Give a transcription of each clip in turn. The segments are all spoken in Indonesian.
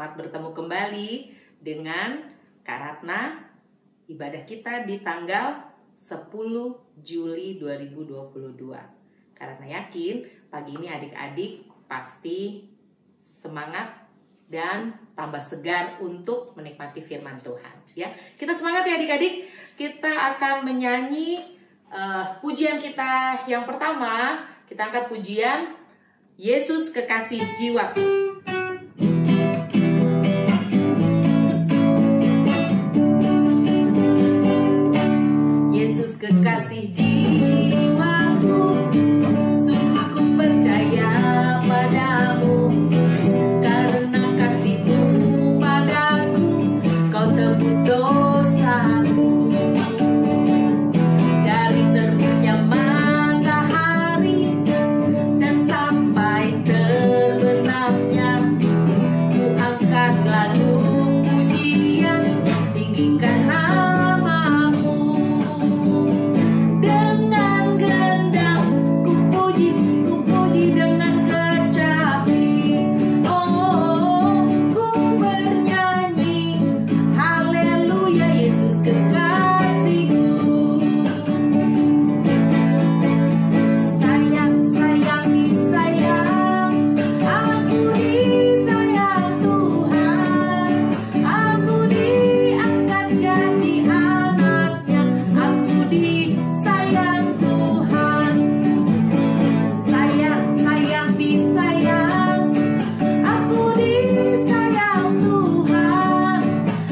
selamat bertemu kembali dengan Kak Ratna. Ibadah kita di tanggal 10 Juli 2022. Kak Ratna yakin pagi ini adik-adik pasti semangat dan tambah segar untuk menikmati firman Tuhan. Ya, kita semangat ya adik-adik. Kita akan menyanyi pujian kita yang pertama. Kita angkat pujian Yesus Kekasih Jiwaku. Yesus kekasih jiwaku, sungguh ku percaya padamu, karena kasih-Mu padaku, Kau tebus dosaku. Dari terbitnya matahari dan sampai terbenamnya, ku angkat lagu pujian, tinggikan nama-Mu. Dengan gendang ku puji dengan kecapi. Oh, ku bernyanyi haleluya, Yesus kekasihku. Sayang, sayang, disayang, aku disayang Tuhan. Aku diangkat jadi anaknya, aku disayang Tuhan. Sayang, sayang, disayang, aku disayang Tuhan.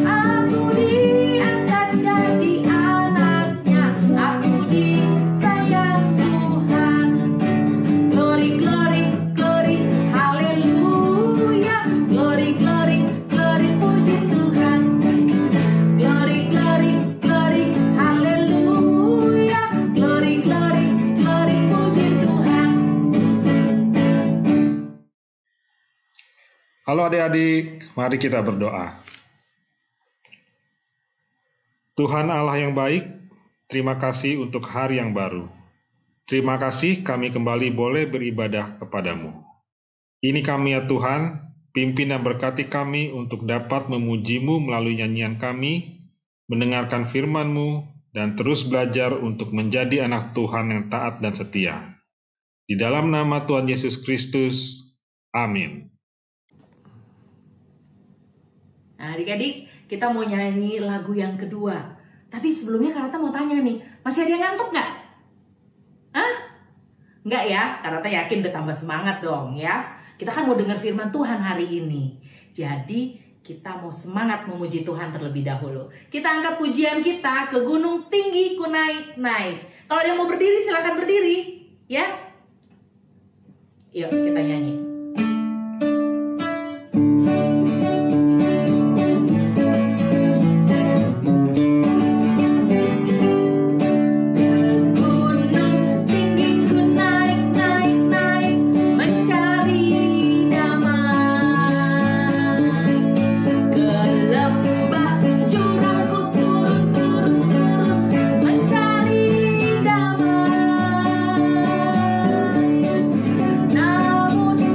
Aku diangkat jadi anaknya, aku disayang Tuhan. Glory, glory, glory, haleluya. Glory, glory, glory, puji Tuhan. Glory, glory, glory, haleluya. Glory, glory, glory, puji Tuhan. Halo adik-adik, mari kita berdoa. Tuhan Allah yang baik, terima kasih untuk hari yang baru. Terima kasih kami kembali boleh beribadah kepadamu. Ini kami ya Tuhan, pimpin dan berkati kami untuk dapat memuji-Mu melalui nyanyian kami, mendengarkan firman-Mu, dan terus belajar untuk menjadi anak Tuhan yang taat dan setia. Di dalam nama Tuhan Yesus Kristus, amin. Nah, adik-adik, kita mau nyanyi lagu yang kedua. Tapi sebelumnya Kak Ratna mau tanya nih, masih ada yang ngantuk nggak? Hah? Nggak ya? Kak Ratna yakin udah tambah semangat dong ya. Kita kan mau dengar firman Tuhan hari ini. Jadi kita mau semangat memuji Tuhan terlebih dahulu. Kita angkat pujian kita ke gunung tinggi, ku naik-naik. Kalau ada yang mau berdiri, silakan berdiri. Ya? Yuk kita nyanyi. Namun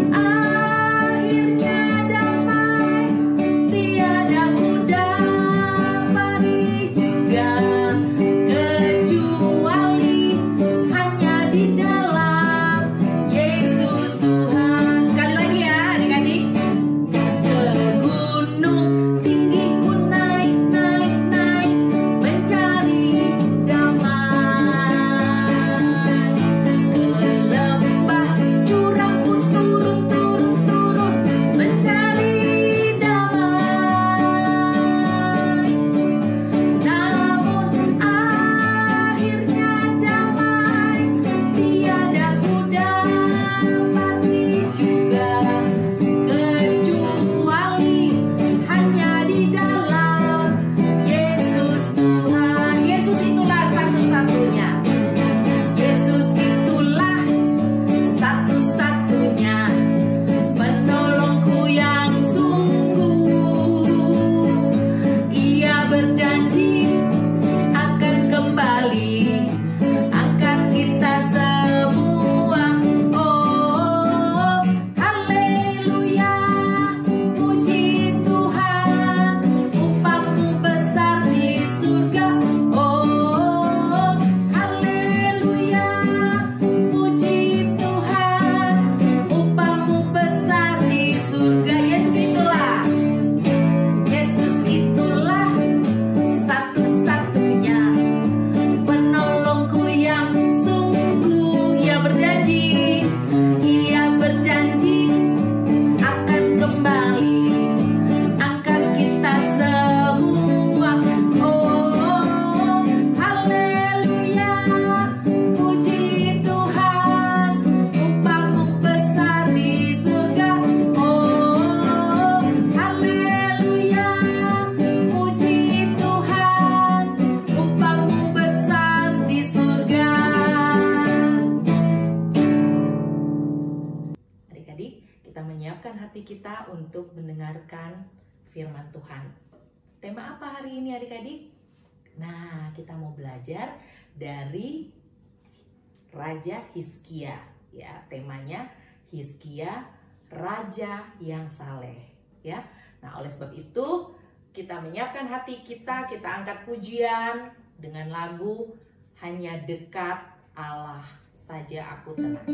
hati kita untuk mendengarkan firman Tuhan. Tema apa hari ini adik-adik? Nah, kita mau belajar dari Raja Hizkia. Ya, temanya Hizkia, Raja yang Saleh. Ya, nah oleh sebab itu kita menyiapkan hati kita angkat pujian dengan lagu Hanya Dekat Allah Saja Aku Tenang.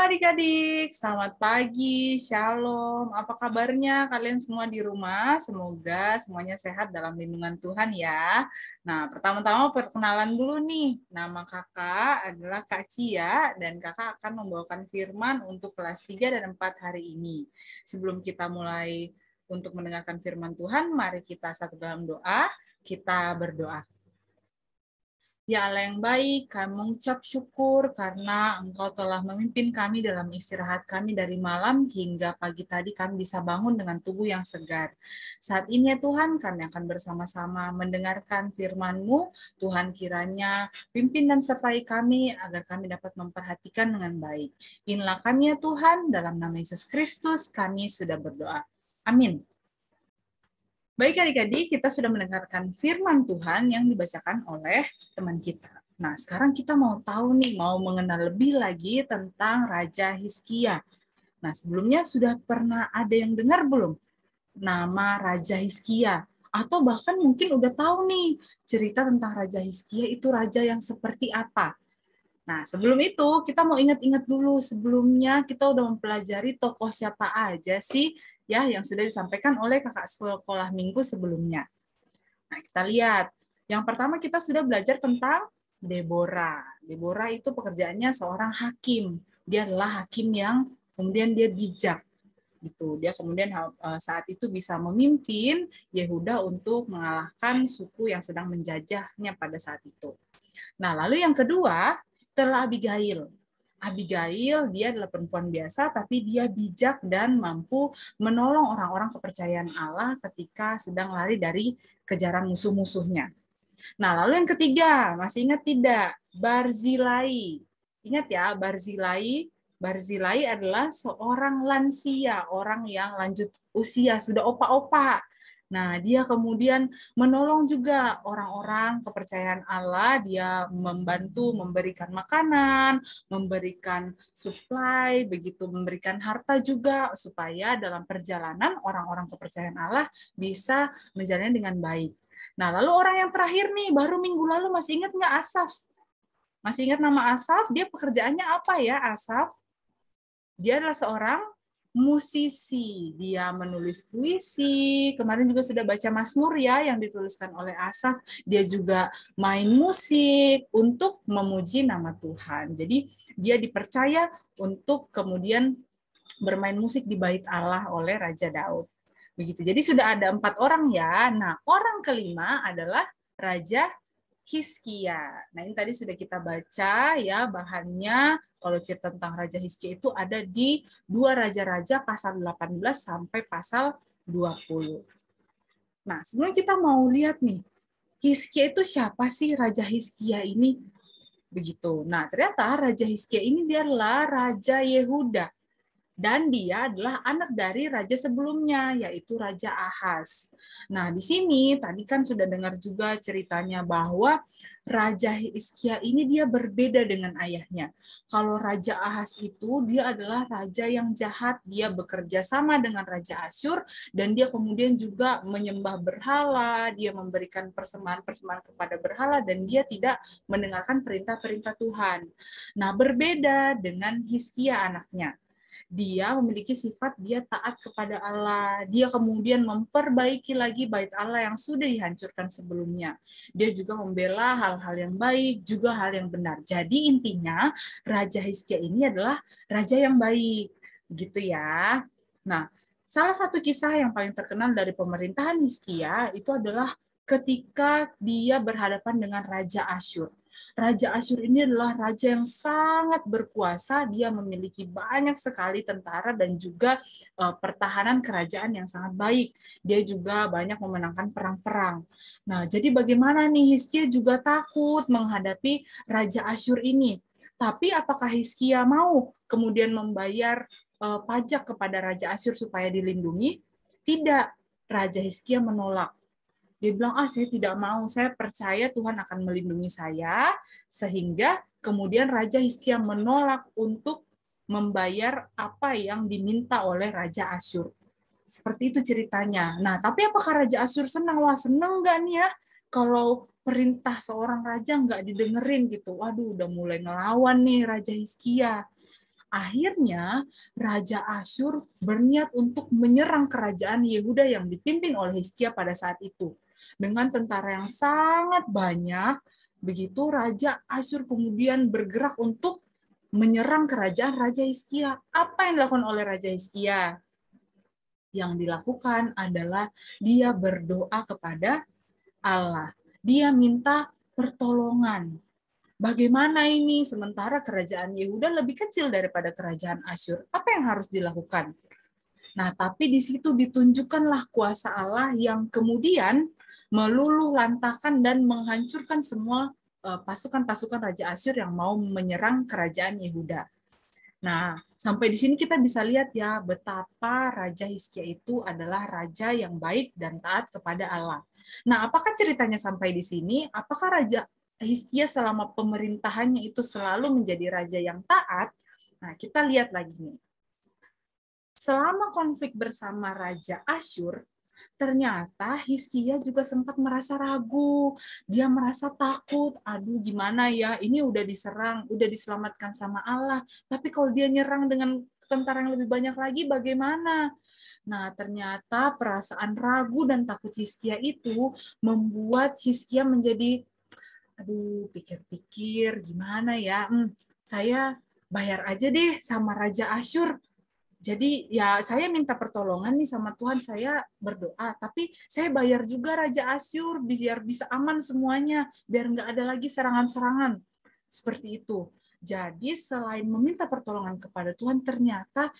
Adik-adik, selamat pagi, shalom. Apa kabarnya kalian semua di rumah? Semoga semuanya sehat dalam lindungan Tuhan ya. Nah, pertama-tama perkenalan dulu nih. Nama kakak adalah Kak Cia dan kakak akan membawakan firman untuk kelas 3 dan 4 hari ini. Sebelum kita mulai untuk mendengarkan firman Tuhan, mari kita satu dalam doa, kita berdoa. Ya Allah yang baik, kami mengucap syukur karena Engkau telah memimpin kami dalam istirahat kami dari malam hingga pagi tadi kami bisa bangun dengan tubuh yang segar. Saat ini ya Tuhan, kami akan bersama-sama mendengarkan firman-Mu. Tuhan kiranya pimpin dan sertai kami agar kami dapat memperhatikan dengan baik. Inilah kami ya Tuhan, dalam nama Yesus Kristus kami sudah berdoa. Amin. Baik adik-adik, kita sudah mendengarkan firman Tuhan yang dibacakan oleh teman kita. Nah, sekarang kita mau tahu nih, mau mengenal lebih lagi tentang Raja Hizkia. Nah, sebelumnya sudah pernah ada yang dengar belum nama Raja Hizkia? Atau bahkan mungkin udah tahu nih cerita tentang Raja Hizkia itu raja yang seperti apa? Nah, sebelum itu kita mau ingat-ingat dulu, sebelumnya kita udah mempelajari tokoh siapa aja sih ya yang sudah disampaikan oleh kakak sekolah minggu sebelumnya. Nah, kita lihat. Yang pertama kita sudah belajar tentang Deborah. Deborah itu pekerjaannya seorang hakim. Dia adalah hakim yang kemudian dia bijak. Gitu. Dia kemudian saat itu bisa memimpin Yehuda untuk mengalahkan suku yang sedang menjajahnya pada saat itu. Nah, lalu yang kedua adalah Abigail. Abigail, dia adalah perempuan biasa, tapi dia bijak dan mampu menolong orang-orang kepercayaan Allah ketika sedang lari dari kejaran musuh-musuhnya. Nah, lalu yang ketiga, masih ingat tidak? Barzilai. Ingat ya, Barzilai. Barzilai adalah seorang lansia, orang yang lanjut usia, sudah opa-opa. Nah, dia kemudian menolong juga orang-orang kepercayaan Allah, dia membantu memberikan makanan, memberikan supply, begitu memberikan harta juga, supaya dalam perjalanan orang-orang kepercayaan Allah bisa menjalani dengan baik. Nah, lalu orang yang terakhir nih, baru minggu lalu, masih ingat nggak Asaf? Masih ingat nama Asaf? Dia pekerjaannya apa ya, Asaf? Dia adalah seorang musisi, dia menulis puisi, kemarin juga sudah baca Mazmur ya yang dituliskan oleh Asaf, dia juga main musik untuk memuji nama Tuhan. Jadi dia dipercaya untuk kemudian bermain musik di bait Allah oleh Raja Daud. Begitu. Jadi sudah ada 4 orang ya. Nah, orang kelima adalah Raja Hizkia. Nah, ini tadi sudah kita baca ya bahannya. Kalau cerita tentang Raja Hizkia itu ada di 2 Raja-Raja pasal 18 sampai pasal 20. Nah, sebelum kita mau lihat nih, Hizkia itu siapa sih Raja Hizkia ini? Begitu. Nah, ternyata Raja Hizkia ini dia adalah Raja Yehuda. Dan dia adalah anak dari raja sebelumnya, yaitu Raja Ahaz. Nah, di sini tadi kan sudah dengar juga ceritanya bahwa Raja Hizkia ini dia berbeda dengan ayahnya. Kalau Raja Ahaz itu dia adalah raja yang jahat, dia bekerja sama dengan Raja Asyur, dan dia kemudian juga menyembah berhala, dia memberikan persembahan-persembahan kepada berhala, dan dia tidak mendengarkan perintah-perintah Tuhan. Nah, berbeda dengan Hizkia anaknya. Dia memiliki sifat dia taat kepada Allah. Dia kemudian memperbaiki lagi bait Allah yang sudah dihancurkan sebelumnya. Dia juga membela hal-hal yang baik, juga hal yang benar. Jadi intinya Raja Hizkia ini adalah raja yang baik. Gitu ya. Nah, salah satu kisah yang paling terkenal dari pemerintahan Hizkia itu adalah ketika dia berhadapan dengan Raja Asyur. Raja Asyur ini adalah raja yang sangat berkuasa, dia memiliki banyak sekali tentara dan juga pertahanan kerajaan yang sangat baik. Dia juga banyak memenangkan perang-perang. Nah, jadi bagaimana nih Hizkia juga takut menghadapi Raja Asyur ini. Tapi apakah Hizkia mau kemudian membayar pajak kepada Raja Asyur supaya dilindungi? Tidak. Raja Hizkia menolak. Dia bilang, saya tidak mau, saya percaya Tuhan akan melindungi saya, sehingga kemudian Raja Hizkia menolak untuk membayar apa yang diminta oleh Raja Asyur. Seperti itu ceritanya. Nah, tapi apakah Raja Asyur senang? Wah, senang nggak nih ya? Kalau perintah seorang raja nggak didengerin gitu. Waduh, udah mulai ngelawan nih Raja Hizkia. Akhirnya, Raja Asyur berniat untuk menyerang kerajaan Yehuda yang dipimpin oleh Hizkia pada saat itu. Dengan tentara yang sangat banyak, begitu Raja Asyur kemudian bergerak untuk menyerang kerajaan Raja Hizkia. Apa yang dilakukan oleh Raja Hizkia? Yang dilakukan adalah dia berdoa kepada Allah. Dia minta pertolongan. Bagaimana ini sementara kerajaan Yehuda lebih kecil daripada kerajaan Asyur? Apa yang harus dilakukan? Nah, tapi di situ ditunjukkanlah kuasa Allah yang kemudian meluluh lantakan dan menghancurkan semua pasukan-pasukan Raja Asyur yang mau menyerang kerajaan Yehuda. Nah, sampai di sini kita bisa lihat ya betapa Raja Hizkia itu adalah raja yang baik dan taat kepada Allah. Nah, apakah ceritanya sampai di sini? Apakah Raja Hizkia selama pemerintahannya itu selalu menjadi raja yang taat? Nah, kita lihat lagi nih. Selama konflik bersama Raja Asyur, ternyata Hizkia juga sempat merasa ragu. Dia merasa takut. Aduh, gimana ya? Ini udah diserang, udah diselamatkan sama Allah. Tapi kalau dia nyerang dengan tentara yang lebih banyak lagi, bagaimana? Nah, ternyata perasaan ragu dan takut Hizkia itu membuat Hizkia menjadi, aduh, pikir-pikir, gimana ya? Saya bayar aja deh sama Raja Asyur. Jadi ya saya minta pertolongan nih sama Tuhan, saya berdoa, tapi saya bayar juga Raja Asyur biar bisa aman semuanya, biar nggak ada lagi serangan-serangan. Seperti itu. Jadi selain meminta pertolongan kepada Tuhan, ternyata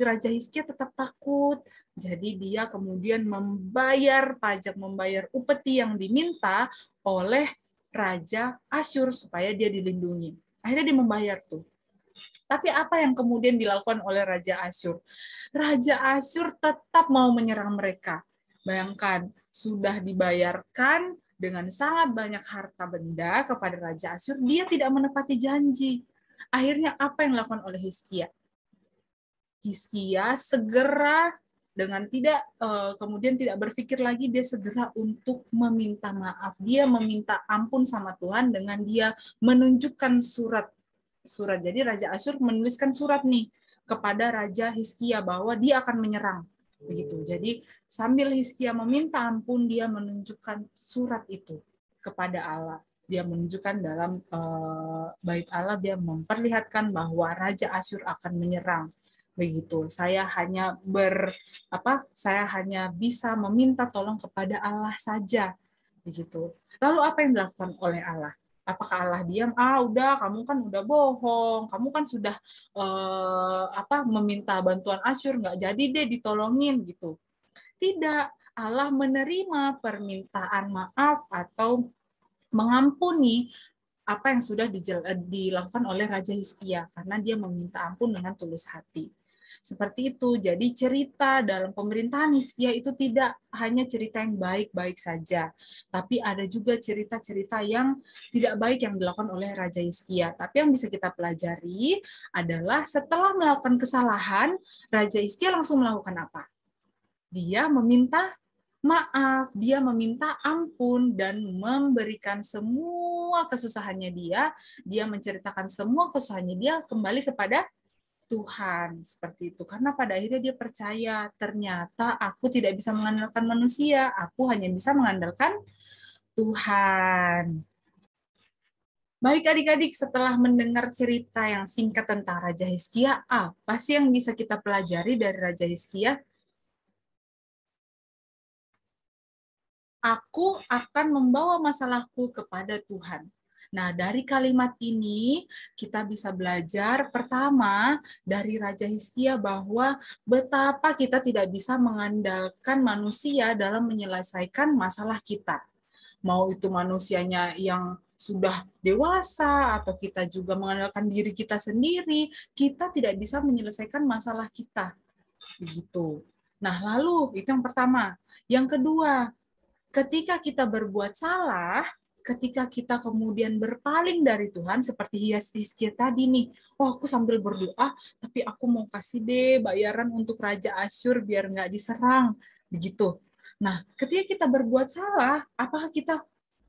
Raja Hizkia tetap takut. Jadi dia kemudian membayar pajak, membayar upeti yang diminta oleh Raja Asyur supaya dia dilindungi. Akhirnya dia membayar tuh. Tapi apa yang kemudian dilakukan oleh Raja Asyur? Raja Asyur tetap mau menyerang mereka. Bayangkan, sudah dibayarkan dengan sangat banyak harta benda kepada Raja Asyur, dia tidak menepati janji. Akhirnya apa yang dilakukan oleh Hizkia? Hizkia segera dengan kemudian tidak berpikir lagi, dia segera untuk meminta maaf. Dia meminta ampun sama Tuhan dengan dia menunjukkan surat. Jadi Raja Asyur menuliskan surat nih kepada Raja Hizkia bahwa dia akan menyerang. Begitu. Jadi sambil Hizkia meminta ampun, dia menunjukkan surat itu kepada Allah. Dia menunjukkan dalam bait Allah, dia memperlihatkan bahwa Raja Asyur akan menyerang. Begitu. Saya hanya bisa meminta tolong kepada Allah saja. Begitu. Lalu apa yang dilakukan oleh Allah? Apakah Allah diam? Udah, kamu kan udah bohong, kamu kan sudah meminta bantuan Asyur, nggak jadi deh ditolongin gitu. Tidak, Allah menerima permintaan maaf atau mengampuni apa yang sudah dilakukan oleh Raja Hizkia karena dia meminta ampun dengan tulus hati. Seperti itu. Jadi cerita dalam pemerintahan Hizkia itu tidak hanya cerita yang baik-baik saja, tapi ada juga cerita-cerita yang tidak baik yang dilakukan oleh Raja Hizkia. Tapi yang bisa kita pelajari adalah setelah melakukan kesalahan, Raja Hizkia langsung melakukan apa? Dia meminta maaf, dia meminta ampun dan memberikan semua kesusahannya dia menceritakan semua kesusahannya dia kembali kepada Tuhan, seperti itu. Karena pada akhirnya dia percaya, ternyata aku tidak bisa mengandalkan manusia, aku hanya bisa mengandalkan Tuhan. Baik adik-adik, setelah mendengar cerita yang singkat tentang Raja Hizkia, apa sih yang bisa kita pelajari dari Raja Hizkia? Aku akan membawa masalahku kepada Tuhan. Nah, dari kalimat ini kita bisa belajar pertama dari Raja Hizkia bahwa betapa kita tidak bisa mengandalkan manusia dalam menyelesaikan masalah kita. Mau itu manusianya yang sudah dewasa atau kita juga mengandalkan diri kita sendiri, kita tidak bisa menyelesaikan masalah kita. Begitu. Nah, lalu itu yang pertama. Yang kedua, ketika kita berbuat salah, ketika kita kemudian berpaling dari Tuhan, seperti Hizkia tadi nih, aku sambil berdoa, tapi aku mau kasih deh bayaran untuk Raja Asyur biar nggak diserang, begitu. Nah, ketika kita berbuat salah, apakah kita,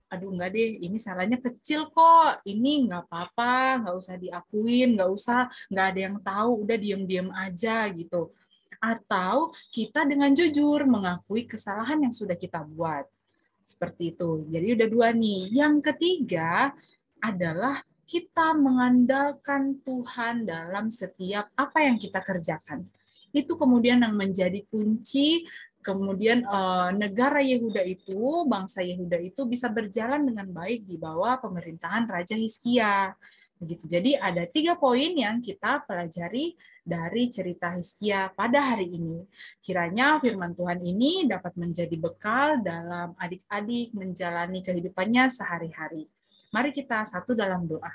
enggak deh, ini salahnya kecil kok, ini nggak apa-apa, nggak usah diakuin, nggak ada yang tahu, udah diem-diem aja gitu. Atau kita dengan jujur mengakui kesalahan yang sudah kita buat. Seperti itu. Jadi udah dua nih. Yang ketiga adalah kita mengandalkan Tuhan dalam setiap apa yang kita kerjakan. Itu kemudian yang menjadi kunci, kemudian negara Yehuda itu, bangsa Yehuda itu bisa berjalan dengan baik di bawah pemerintahan Raja Hizkia. Begitu. Jadi ada 3 poin yang kita pelajari dari cerita Hizkia pada hari ini. Kiranya firman Tuhan ini dapat menjadi bekal dalam adik-adik menjalani kehidupannya sehari-hari. Mari kita satu dalam doa.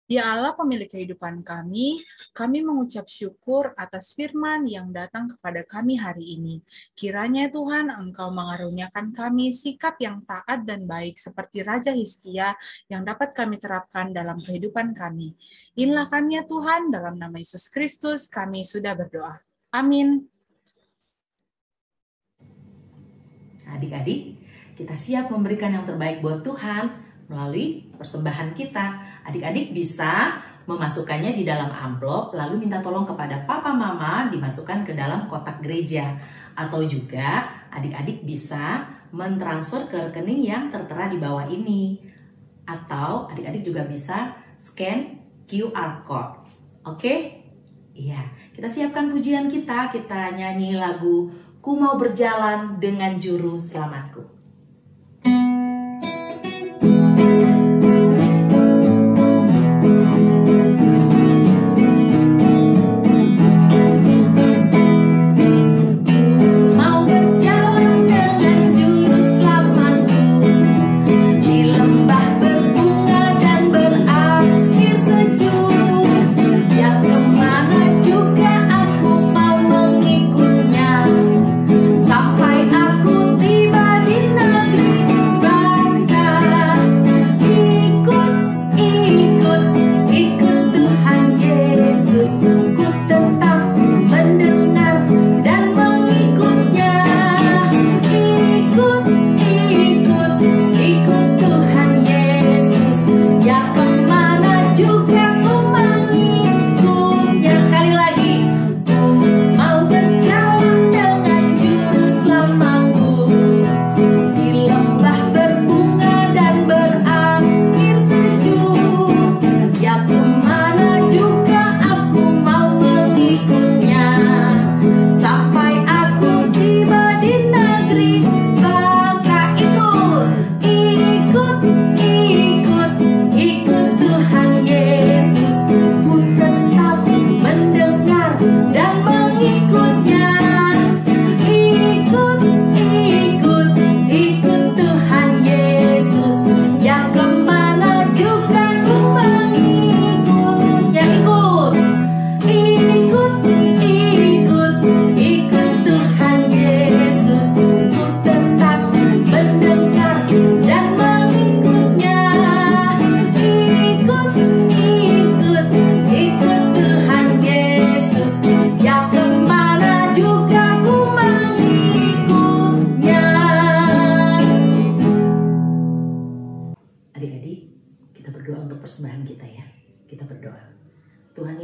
Ya Allah, pemilik kehidupan kami mengucap syukur atas firman yang datang kepada kami hari ini. Kiranya Tuhan, Engkau mengaruniakan kami sikap yang taat dan baik seperti Raja Hizkia yang dapat kami terapkan dalam kehidupan kami. Inilah kami ya Tuhan, dalam nama Yesus Kristus kami sudah berdoa. Amin. Adik-adik, kita siap memberikan yang terbaik buat Tuhan melalui persembahan kita. Adik-adik bisa memasukkannya di dalam amplop, lalu minta tolong kepada papa mama dimasukkan ke dalam kotak gereja. Atau juga adik-adik bisa mentransfer ke rekening yang tertera di bawah ini. Atau adik-adik juga bisa scan QR code. Oke? Iya, kita siapkan pujian kita nyanyi lagu Ku Mau Berjalan Dengan Juru Selamatku. Sampai aku tiba di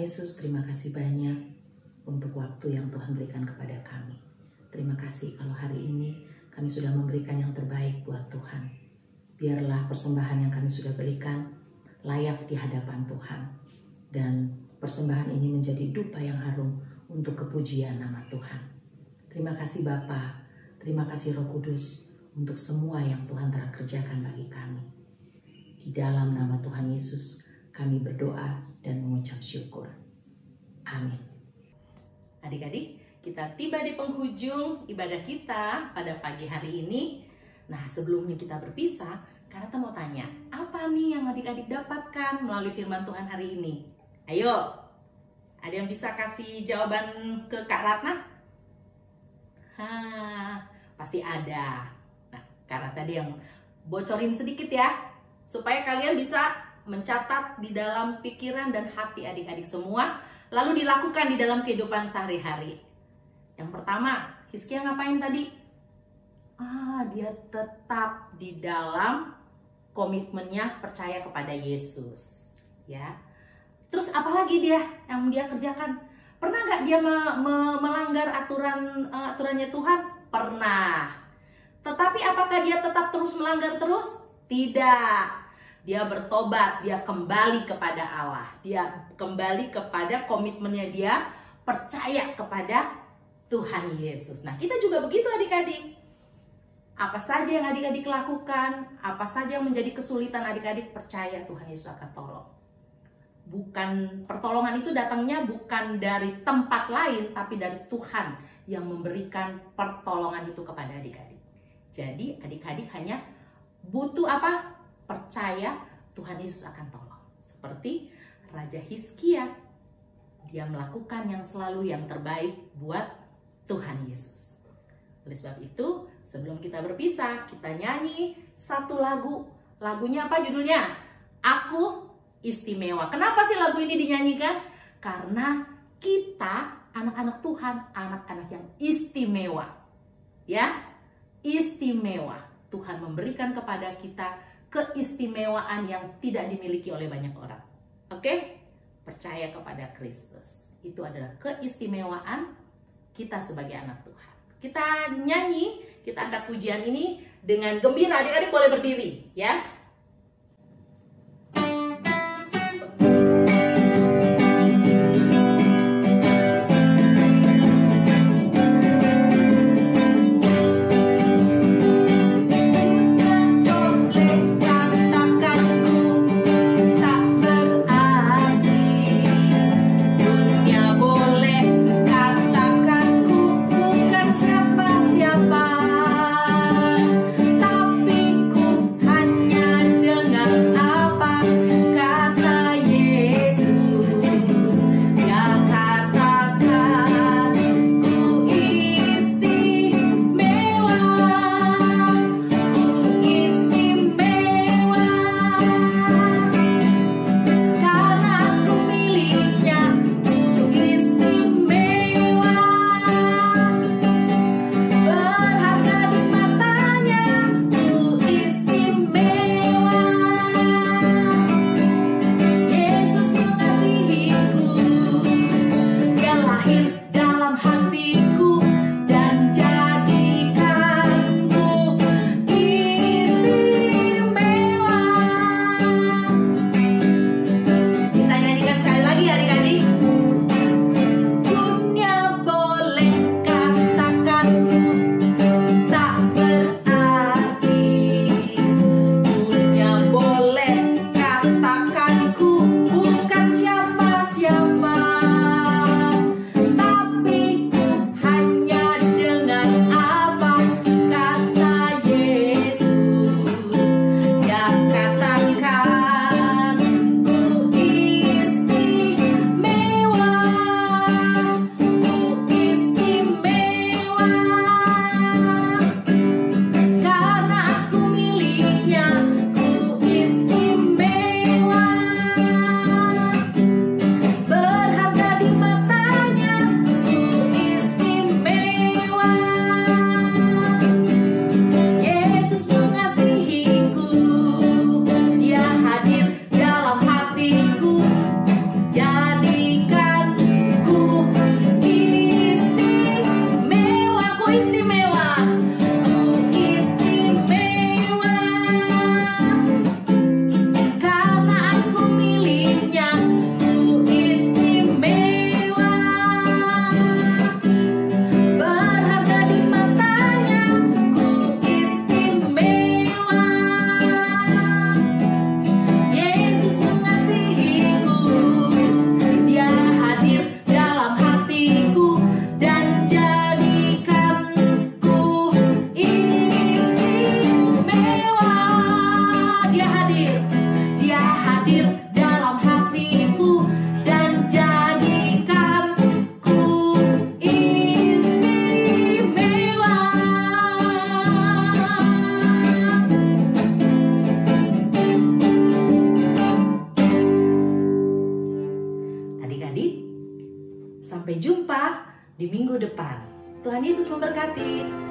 Yesus, terima kasih banyak untuk waktu yang Tuhan berikan kepada kami. Terima kasih kalau hari ini kami sudah memberikan yang terbaik buat Tuhan. Biarlah persembahan yang kami sudah berikan layak di hadapan Tuhan. Dan persembahan ini menjadi dupa yang harum untuk kepujian nama Tuhan. Terima kasih Bapa, terima kasih Roh Kudus untuk semua yang Tuhan telah kerjakan bagi kami. Di dalam nama Tuhan Yesus, kami berdoa dan mengucap syukur. Amin. Adik-adik, kita tiba di penghujung ibadah kita pada pagi hari ini. Nah, sebelumnya kita berpisah, Karata mau tanya, apa nih yang adik-adik dapatkan melalui firman Tuhan hari ini? Ayo, ada yang bisa kasih jawaban ke Kak Ratna? Pasti ada. Nah, Kak Ratna tadi yang bocorin sedikit ya, supaya kalian bisa mencatat di dalam pikiran dan hati adik-adik semua, lalu dilakukan di dalam kehidupan sehari-hari. Yang pertama, Hizkia ngapain tadi? Dia tetap di dalam komitmennya percaya kepada Yesus. Ya. Terus apalagi dia yang dia kerjakan? Pernah nggak dia melanggar aturannya Tuhan? Pernah. Tetapi apakah dia tetap terus melanggar terus? Tidak. Dia bertobat, dia kembali kepada Allah. Dia kembali kepada komitmennya dia percaya kepada Tuhan Yesus. Nah, kita juga begitu adik-adik. Apa saja yang adik-adik lakukan, apa saja yang menjadi kesulitan adik-adik, percaya Tuhan Yesus akan tolong. Bukan, pertolongan itu datangnya bukan dari tempat lain, tapi dari Tuhan yang memberikan pertolongan itu kepada adik-adik. Jadi adik-adik hanya butuh apa? Percaya Tuhan Yesus akan tolong. Seperti Raja Hizkia, dia melakukan yang selalu yang terbaik buat Tuhan Yesus. Oleh sebab itu, sebelum kita berpisah, kita nyanyi satu lagu. Lagunya apa judulnya? Aku Istimewa. Kenapa sih lagu ini dinyanyikan? Karena kita anak-anak Tuhan, anak-anak yang istimewa. Ya, istimewa. Tuhan memberikan kepada kita keistimewaan yang tidak dimiliki oleh banyak orang. Oke? Percaya kepada Kristus. Itu adalah keistimewaan kita sebagai anak Tuhan. Kita nyanyi, kita angkat pujian ini dengan gembira. Adik-adik boleh berdiri, ya. Tapi ku hanya adik-adik. Sampai jumpa di minggu depan. Tuhan Yesus memberkati.